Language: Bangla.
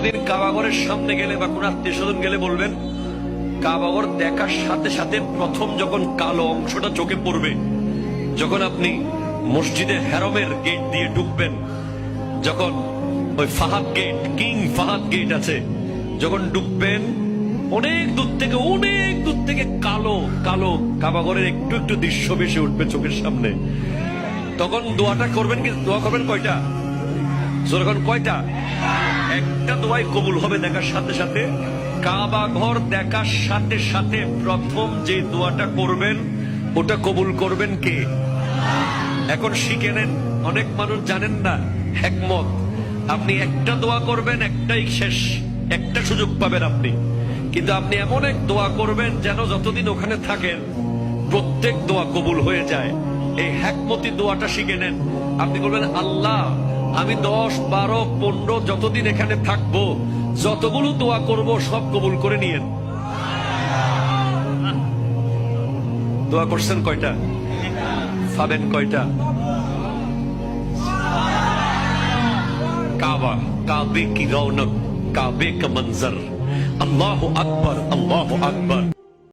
কোনদিন কাবাগরের সামনে গেলে বা কোন আত্মীয় স্বজন গেলে বলবেন, কাবাগর দেখার সাথে সাথে প্রথম যখন কালো অংশটা চোখে পড়বে, যখন আপনি মসজিদে হেরমের গেট দিয়ে ঢুকবেন, যখন ওই Fahd gate, king Fahd gate আছে, যখন ঢুকবেন অনেক দূর থেকে কালো কালো কাবাগরের একটু একটু দৃশ্য ভেসে উঠবে চোখের সামনে। তখন দোয়াটা করবেন, কি দোয়া করবেন কয়টা? যখন কয়টা? একটা দোয়াই কবুল হবে দেখার সাথে সাথে। কাবা ঘর দেখার সাথে সাথে প্রথম যে দোয়াটা করবেন ওটা কবুল করবেন কে? এখন শিখে নেন, অনেক মানুষ জানেন না হিকমত। আপনি একটা দোয়া করবেন, একটাই শেষ, একটা সুযোগ পাবেন আপনি, কিন্তু আপনি এমন এক দোয়া করবেন যেন যতদিন ওখানে থাকেন প্রত্যেক দোয়া কবুল হয়ে যায়। এই হিকমতি দোয়াটা শিখে নেন। আপনি বলবেন, আল্লাহ আমি 10, 12, 15 যতদিন এখানে থাকবো, যতগুলো দোয়া করব সব কবুল করে নিয়েন। দোয়া করছেন কয়টা? পাবেন কয়টা? কাবা, কাবে কি রৌনক, কাবে কা মঞ্জর, আল্লাহু আকবার, আল্লাহু আকবার।